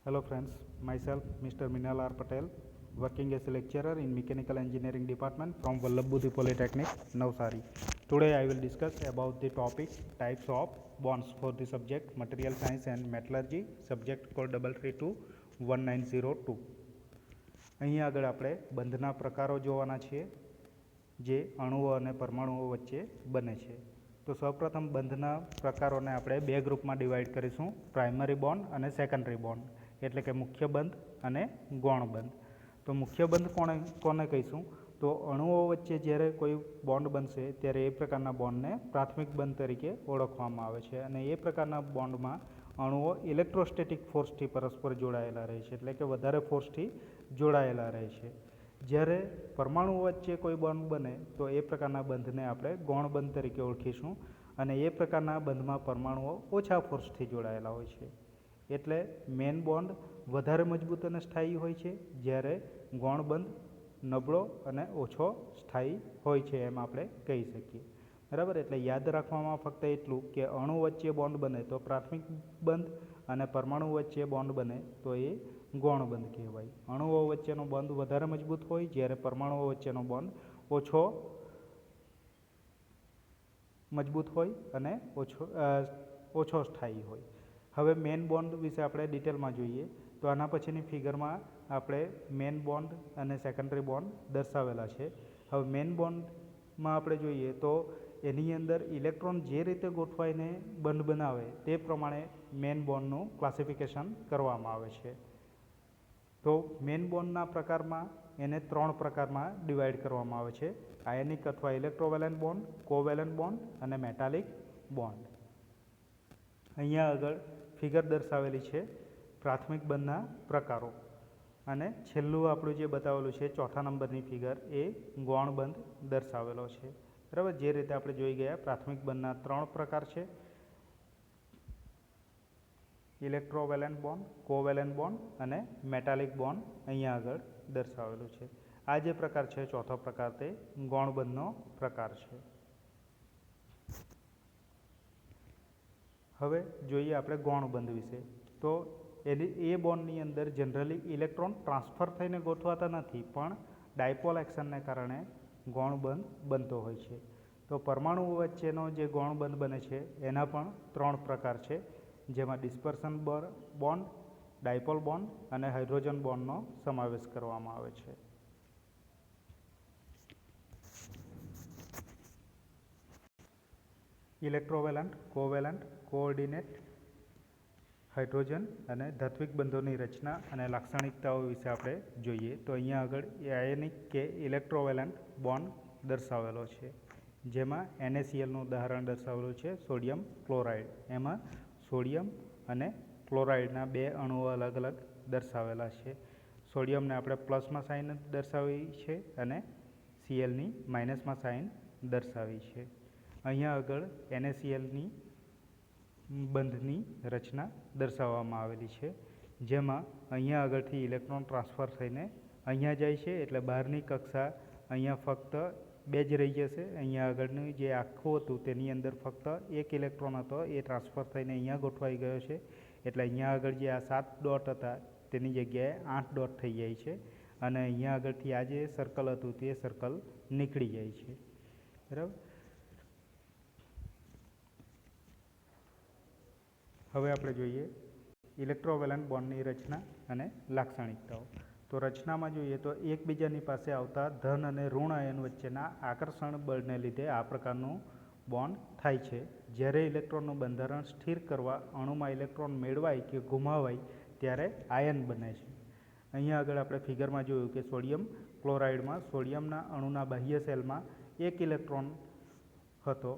Hello friends, myself Mr. Minal R. Patel, working as a lecturer in Mechanical Engineering Department from Vallabh Budhi Polytechnic, Navsari. Today I will discuss about the topic types of bonds for the subject Material Science and Metallurgy, subject code 3321902. અહીંયા આગળ આપણે બંધના પ્રકારો જોવાના છીએ જે અણુઓ અને પરમાણુઓ વચ્ચે બને છે. તો સૌપ્રથમ બંધના પ્રકારોને આપણે બે ગ્રુપમાં ડિવાઈડ કરીશું, પ્રાઇમરી બોન્ડ અને સેકન્ડરી બોન્ડ, એટલે કે મુખ્ય બંધ અને ગૌણ બંધ. તો મુખ્ય બંધ કોને કહીશું? તો અણુઓ વચ્ચે જ્યારે કોઈ બોન્ડ બનશે ત્યારે એ પ્રકારના બોન્ડને પ્રાથમિક બંધ તરીકે ઓળખવામાં આવે છે. અને એ પ્રકારના બોન્ડમાં અણુઓ ઇલેક્ટ્રોસ્ટેટિક ફોર્સથી પરસ્પર જોડાયેલા રહે છે, એટલે કે વધારે ફોર્સથી જોડાયેલા રહે છે. જ્યારે પરમાણુઓ વચ્ચે કોઈ બોન્ડ બને તો એ પ્રકારના બંધને આપણે ગૌણ બંધ તરીકે ઓળખીશું. અને એ પ્રકારના બંધમાં પરમાણુઓ ઓછા ફોર્સથી જોડાયેલા હોય છે. એટલે મેન બોન્ડ વધારે મજબૂત અને સ્થાયી હોય છે, જ્યારે ગૌણ બંધ નબળો અને ઓછો સ્થાયી હોય છે એમ આપણે કહી શકીએ. બરાબર. એટલે યાદ રાખવામાં ફક્ત એટલું કે અણુ વચ્ચે બોન્ડ બને તો પ્રાથમિક બંધ અને પરમાણુ વચ્ચે બોન્ડ બને તો એ ગૌણ બંધ કહેવાય. અણુઓ વચ્ચેનો બોન્ડ વધારે મજબૂત હોય, જ્યારે પરમાણુઓ વચ્ચેનો બોન્ડ ઓછો મજબૂત હોય અને ઓછો સ્થાયી હોય. હવે મેન બોન્ડ વિશે આપણે ડિટેલમાં જોઈએ તો આના પછીની ફિગરમાં આપણે મેન બોન્ડ અને સેકન્ડરી બોન્ડ દર્શાવેલા છે. હવે મેન બોન્ડમાં આપણે જોઈએ તો એની અંદર ઇલેક્ટ્રોન જે રીતે ગોઠવાઈને બંધ બનાવે તે પ્રમાણે મેન બોન્ડનું ક્લાસિફિકેશન કરવામાં આવે છે. તો મેન બોન્ડના પ્રકારમાં એને 3 પ્રકારમાં ડિવાઈડ કરવામાં આવે છે: આયનિક અથવા ઇલેક્ટ્રોવેલેન્ટ બોન્ડ, કોવેલેન્ટ બોન્ડ અને મેટાલિક બોન્ડ. અહીંયા આગળ ફિગર દર્શાવેલી છે પ્રાથમિક બંધના પ્રકારો. અને છેલ્લું આપણું જે બતાવેલું છે ચોથા નંબરની ફિગર એ ગૌણ બંધ દર્શાવેલો છે. બરાબર. જે રીતે આપણે જોઈ ગયા પ્રાથમિક બંધના 3 પ્રકાર છે: ઇલેક્ટ્રોવેલેન્ટ બોન્ડ, કોવેલેન્ટ બોન્ડ અને મેટાલિક બોન્ડ અહીંયા આગળ દર્શાવેલું છે. આ જે પ્રકાર છે ચોથો પ્રકાર તે ગૌણ બંધનો પ્રકાર છે. હવે જોઈએ આપણે ગૌણ બંધ વિશે. તો એ બોન્ડની અંદર જનરલી ઇલેક્ટ્રોન ટ્રાન્સફર થઈને ગોઠવાતા નથી, પણ ડાયપોલ એક્શનને કારણે ગૌણ બંધ બનતો હોય છે. તો પરમાણુઓ વચ્ચેનો જે ગૌણ બંધ બને છે એના પણ 3 પ્રકાર છે, જેમાં ડિસ્પર્સન બોન્ડ, ડાયપોલ બોન્ડ અને હાઇડ્રોજન બોન્ડનો સમાવેશ કરવામાં આવે છે. ઇલેક્ટ્રોવેલેન્ટ, કોવેલેન્ટ, કોઓર્ડિનેટ, હાઇડ્રોજન અને ધાત્વિક બંધોની રચના અને લાક્ષણિકતાઓ વિશે આપણે જોઈએ. તો અહીંયા આગળ આયનિક કે ઇલેક્ટ્રોવેલેન્ટ બોન્ડ દર્શાવેલો છે, જેમાં NaClનું ઉદાહરણ દર્શાવેલું છે, સોડિયમ ક્લોરાઇડ. એમાં સોડિયમ અને ક્લોરાઇડના 2 અણુઓ અલગ અલગ દર્શાવેલા છે. સોડિયમને આપણે પ્લસમાં સાઇન દર્શાવી છે અને Clની માઇનસમાં સાઇન દર્શાવી છે. અહીંયા આગળ NaClની બંધની રચના દર્શાવવામાં આવેલી છે, જેમાં અહીંયા આગળથી ઇલેક્ટ્રોન ટ્રાન્સફર થઈને અહીંયા જાય છે, એટલે બહારની કક્ષા અહીંયા ફક્ત 2 જ રહી જશે. અહીંયા આગળનું જે આખું હતું તેની અંદર ફક્ત 1 ઇલેક્ટ્રોન હતો, એ ટ્રાન્સફર થઈને અહીંયા ગોઠવાઈ ગયો છે. એટલે અહીંયા આગળ જે આ 7 ડોટ હતા તેની જગ્યાએ 8 ડોટ થઈ જાય છે. અને અહીંયા આગળથી આ જે સર્કલ હતું તે સર્કલ નીકળી જાય છે. બરાબર. હવે આપણે જોઈએ ઇલેક્ટ્રોવેલેન્ટ બોન્ડની રચના અને લાક્ષણિકતાઓ. તો રચનામાં જોઈએ તો એકબીજાની પાસે આવતા ધન અને ઋણ આયન વચ્ચેના આકર્ષણ બળને લીધે આ પ્રકારનું બોન્ડ થાય છે. જ્યારે ઇલેક્ટ્રોનનું બંધારણ સ્થિર કરવા અણુમાં ઇલેક્ટ્રોન મેળવાય કે ગુમાવાય ત્યારે આયન બને છે. અહીંયા આગળ આપણે ફિગરમાં જોયું કે સોડિયમ ક્લોરાઇડમાં સોડિયમના અણુના બાહ્ય સેલમાં 1 ઇલેક્ટ્રોન હતો,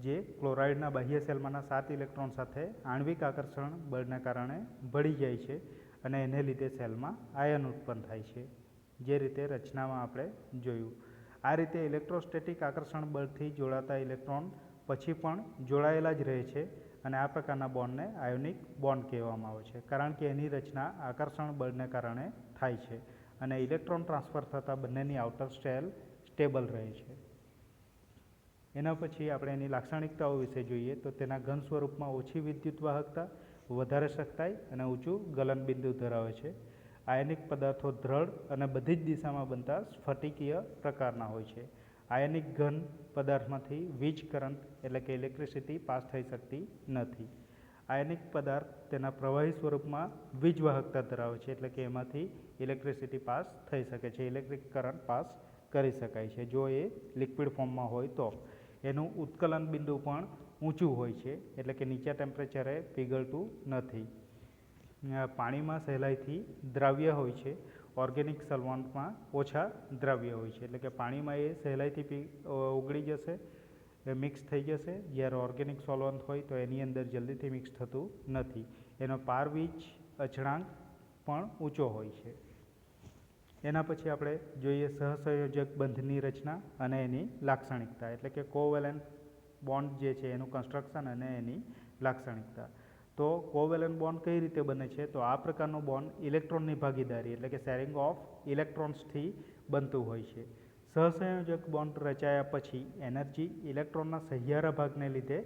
જે ક્લોરાઇડના બાહ્ય સેલમાંના 7 ઇલેક્ટ્રોન સાથે આણ્વિક આકર્ષણ બળને કારણે ભળી જાય છે અને એને લીધે સેલમાં આયન ઉત્પન્ન થાય છે, જે રીતે રચનામાં આપણે જોયું. આ રીતે ઇલેક્ટ્રોસ્ટેટિક આકર્ષણ બળથી જોડાતા ઇલેક્ટ્રોન પછી પણ જોડાયેલા જ રહે છે અને આ પ્રકારના બોન્ડને આયોનિક બોન્ડ કહેવામાં આવે છે, કારણ કે એની રચના આકર્ષણ બળને કારણે થાય છે અને ઇલેક્ટ્રોન ટ્રાન્સફર થતાં બંનેની આઉટર શેલ સ્ટેબલ રહે છે. એના પછી આપણે એની લાક્ષણિકતાઓ વિશે જોઈએ તો તેના ઘન સ્વરૂપમાં ઓછી વિદ્યુત વાહકતા, વધારે સખ્તાઈ અને ઊંચું ગલનબિંદુ ધરાવે છે. આયનિક પદાર્થો દ્રઢ અને બધી જ દિશામાં બનતા સ્ફટિકીય પ્રકારના હોય છે. આયનિક ઘન પદાર્થમાંથી વીજ કરંટ એટલે કે ઇલેક્ટ્રિસિટી પાસ થઈ શકતી નથી. આયનિક પદાર્થ તેના પ્રવાહી સ્વરૂપમાં વીજ વાહકતા ધરાવે છે, એટલે કે એમાંથી ઇલેક્ટ્રિસિટી પાસ થઈ શકે છે, ઇલેક્ટ્રિક કરંટ પાસ કરી શકાય છે જો એ લિક્વિડ ફોર્મમાં હોય તો. એનું ઉત્કલન બિંદુ પણ ઊંચું હોય છે, એટલે કે નીચા ટેમ્પરેચરે પીગળતું નથી. પાણીમાં સહેલાઈથી દ્રાવ્ય હોય છે, ઓર્ગેનિક સોલ્વન્ટમાં ઓછા દ્રાવ્ય હોય છે, એટલે કે પાણીમાં એ સહેલાઈથી ઓગળી જશે, મિક્સ થઈ જશે, જ્યારે ઓર્ગેનિક સોલ્વન્ટ હોય તો એની અંદર જલ્દીથી મિક્સ થતું નથી. એનો પારવીજ અચળાંક પણ ઊંચો હોય છે. એના પછી આપણે જોઈએ સહસંયોજક બંધની રચના અને એની લાક્ષણિકતા, એટલે કે કોવેલેન્ટ બોન્ડ જે છે એનું કન્સ્ટ્રક્શન અને એની લાક્ષણિકતા. તો કોવેલેન્ટ બોન્ડ કઈ રીતે બને છે? તો આ પ્રકારનો બોન્ડ ઇલેક્ટ્રોનની ભાગીદારી એટલે કે શેરિંગ ઓફ ઇલેક્ટ્રોન્સથી બનતું હોય છે. સહસંયોજક બોન્ડ રચાયા પછી એનર્જી ઇલેક્ટ્રોનના સહિયારા ભાગને લીધે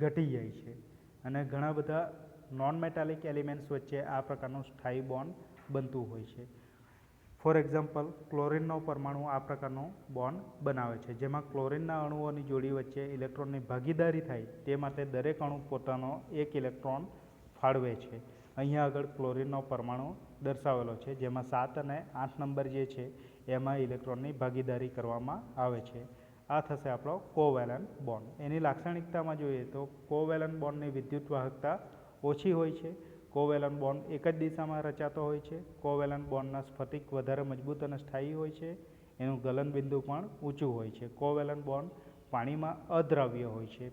ઘટી જાય છે અને ઘણા બધા નોન મેટાલિક એલિમેન્ટ્સ વચ્ચે આ પ્રકારનું સ્થાયી બોન્ડ બનતું હોય છે. ફોર એક્ઝામ્પલ, ક્લોરિનનો પરમાણુ આ પ્રકારનો બોન્ડ બનાવે છે, જેમાં ક્લોરિનના અણુઓની જોડી વચ્ચે ઇલેક્ટ્રોનની ભાગીદારી થાય તે માટે દરેક અણુ પોતાનો એક ઇલેક્ટ્રોન ફાળવે છે. અહીંયા આગળ ક્લોરિનનો પરમાણુ દર્શાવેલો છે, જેમાં 7 અને 8 નંબર જે છે એમાં ઇલેક્ટ્રોનની ભાગીદારી કરવામાં આવે છે. આ થશે આપણો કોવેલેન્ટ બોન્ડ. એની લાક્ષણિકતામાં જોઈએ તો કોવેલેન્ટ બોન્ડની વિદ્યુત વાહકતા ઓછી હોય છે. કોવેલેન્ટ બોન્ડ એક જ દિશામાં રચાતો હોય છે. કોવેલેન્ટ બોન્ડના સ્ફટિક વધારે મજબૂત અને સ્થાયી હોય છે. એનું ગલનબિંદુ પણ ઊંચું હોય છે. કોવેલેન્ટ બોન્ડ પાણીમાં અદ્રાવ્ય હોય છે.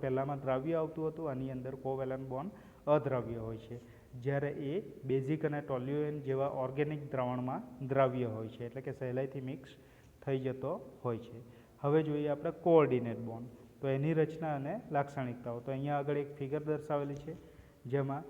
પહેલામાં દ્રાવ્ય આવતું હતું, આની અંદર કોવેલેન્ટ બોન્ડ અદ્રાવ્ય હોય છે, જ્યારે એ બેઝિક અને ટોલ્યુએન જેવા ઓર્ગેનિક દ્રાવણમાં દ્રાવ્ય હોય છે, એટલે કે સહેલાઈથી મિક્સ થઈ જતો હોય છે. હવે જોઈએ આપણે કોઓર્ડિનેટ બોન્ડ. તો એની રચના અને લાક્ષણિકતાઓ. તો અહીંયા આગળ એક ફિગર દર્શાવેલી છે, જેમાં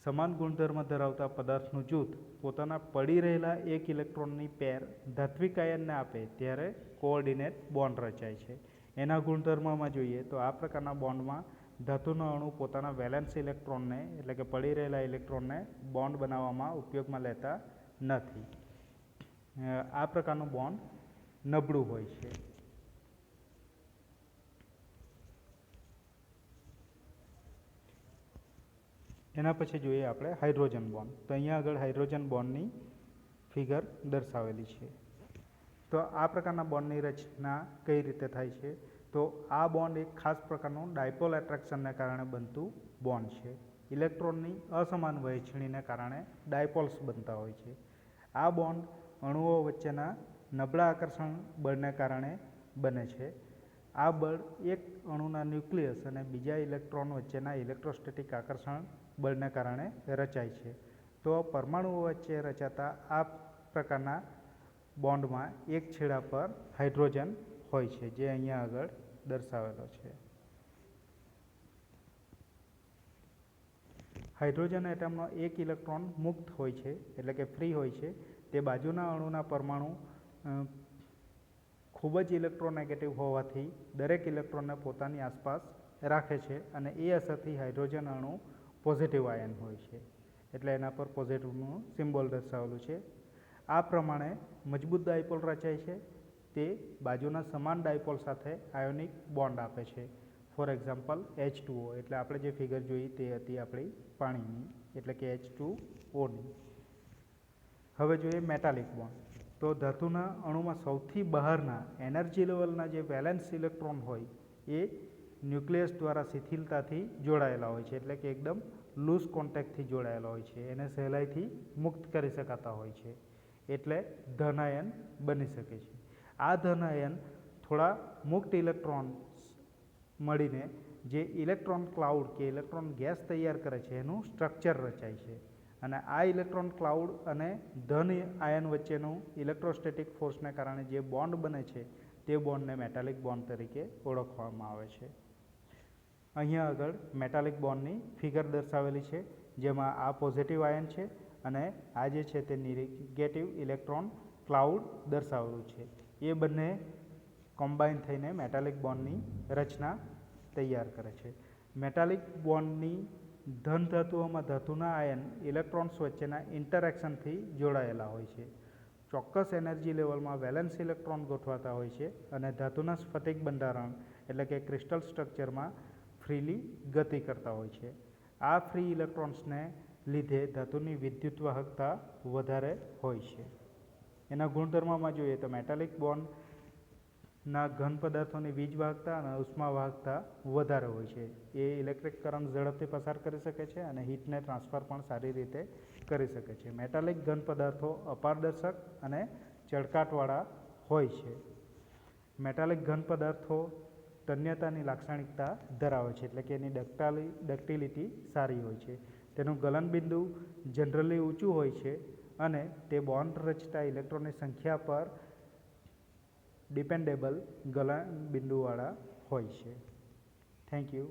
સમાન ગુણધર્મ ધરાવતા પદાર્થનું જૂથ પોતાના પડી રહેલા એક ઇલેક્ટ્રોનની પેર ધાત્વિક આયનને આપે ત્યારે કોઓર્ડિનેટ બોન્ડ રચાય છે. એના ગુણધર્મમાં જોઈએ તો આ પ્રકારના બોન્ડમાં ધાતુનો અણુ પોતાના વેલેન્સ ઇલેક્ટ્રોનને એટલે કે પડી રહેલા ઇલેક્ટ્રોનને બોન્ડ બનાવવામાં ઉપયોગમાં લેતા નથી. આ પ્રકારનું બોન્ડ નબળું હોય છે. એના પછી જોઈએ આપણે હાઇડ્રોજન બોન્ડ. તો અહીંયા આગળ હાઇડ્રોજન બોન્ડની ફિગર દર્શાવેલી છે. તો આ પ્રકારના બોન્ડની રચના કઈ રીતે થાય છે? તો આ બોન્ડ એક ખાસ પ્રકારનું ડાયપોલ એટ્રેક્શનને કારણે બનતું બોન્ડ છે. ઇલેક્ટ્રોનની અસમાન વહેંચણીને કારણે ડાયપોલ્સ બનતા હોય છે. આ બોન્ડ અણુઓ વચ્ચેના નબળા આકર્ષણ બળને કારણે બને છે. આ બળ એક અણુના ન્યુક્લિયસ અને બીજા ઇલેક્ટ્રોન વચ્ચેના ઇલેક્ટ્રોસ્ટેટિક આકર્ષણ બળને કારણે રચાય છે. તો પરમાણુઓ વચ્ચે રચાતા આ પ્રકારના બોન્ડમાં એક છેડા પર હાઇડ્રોજન હોય છે, જે અહીંયા આગળ દર્શાવેલો છે. હાઇડ્રોજન એટમનો એક ઇલેક્ટ્રોન મુક્ત હોય છે, એટલે કે ફ્રી હોય છે. તે બાજુના અણુના પરમાણુ ખૂબ જ ઇલેક્ટ્રોનેગેટિવ હોવાથી દરેક ઇલેક્ટ્રોનને પોતાની આસપાસ રાખે છે અને એ અસરથી હાઇડ્રોજન અણુ પોઝિટિવ આયન હોય છે, એટલે એના પર પોઝિટિવનું સિમ્બોલ દર્શાવેલું છે. આ પ્રમાણે મજબૂત ડાયપોલ રચાય છે. તે બાજુના સમાન ડાયપોલ સાથે આયોનિક બોન્ડ આપે છે. ફોર એક્ઝામ્પલ H2O, એટલે આપણે જે ફિગર જોઈ તે હતી આપણી પાણીની, એટલે કે H2Oની. હવે જોઈએ મેટાલિક બોન્ડ. તો ધાતુના અણુમાં સૌથી બહારના એનર્જી લેવલના જે વેલેન્સ ઇલેક્ટ્રોન હોય એ ન્યુક્લિયસ દ્વારા શિથિલતાથી જોડાયેલા હોય છે, એટલે કે એકદમ લૂઝ કોન્ટેક્ટથી જોડાયેલા હોય છે. એને સહેલાઈથી મુક્ત કરી શકાતા હોય છે, એટલે ધન આયન બની શકે છે. આ ધન આયન થોડા મુક્ત ઇલેક્ટ્રોન્સ મળીને જે ઇલેક્ટ્રોન ક્લાઉડ કે ઇલેક્ટ્રોન ગેસ તૈયાર કરે છે એનું સ્ટ્રક્ચર રચાય છે. અને આ ઇલેક્ટ્રોન ક્લાઉડ અને ધન આયન વચ્ચેનું ઇલેક્ટ્રોસ્ટેટિક ફોર્સને કારણે જે બોન્ડ બને છે તે બોન્ડને મેટાલિક બોન્ડ તરીકે ઓળખવામાં આવે છે. અહીંયા આગળ મેટાલિક બોન્ડની ફિગર દર્શાવેલી છે, જેમાં આ પોઝિટિવ આયન છે અને આ જે છે તે નેગેટિવ ઇલેક્ટ્રોન ક્લાઉડ દર્શાવેલું છે. એ બંને કોમ્બાઈન થઈને મેટાલિક બોન્ડની રચના તૈયાર કરે છે. મેટાલિક બોન્ડની ધન ધાતુઓમાં ધાતુના આયન ઇલેક્ટ્રોન્સ વચ્ચેના ઇન્ટરેક્શનથી જોડાયેલા હોય છે. ચોક્કસ એનર્જી લેવલમાં વેલેન્સ ઇલેક્ટ્રોન ગોઠવાતા હોય છે અને ધાતુના સ્ફટિક બંધારણ એટલે કે ક્રિસ્ટલ સ્ટ્રક્ચરમાં ફ્રીલી ગતિ કરતા હોય છે. આ ફ્રી ઇલેક્ટ્રોન્સને લીધે ધાતુની વિદ્યુત વાહકતા વધારે હોય છે. એના ગુણધર્મમાં જોઈએ તો મેટાલિક બોન્ડના ઘન પદાર્થોની વીજ વાહકતા અને ઉષ્મા વાહકતા વધારે હોય છે. એ ઇલેક્ટ્રિક કરંટ ઝડપથી પસાર કરી શકે છે અને હીટને ટ્રાન્સફર પણ સારી રીતે કરી શકે છે. મેટાલિક ઘન પદાર્થો અપારદર્શક અને ચળકાટવાળા હોય છે. મેટાલિક ઘન પદાર્થો તન્યતાની લાક્ષણિકતા ધરાવે છે, એટલે કે એની ડક્ટિલિટી સારી હોય છે. તેનું ગલનબિંદુ જનરલી ઊંચું હોય છે અને તે બોન્ડ રચતા ઇલેક્ટ્રોનની સંખ્યા પર ડિપેન્ડેબલ ગલનબિંદુવાળા હોય છે. Thank you.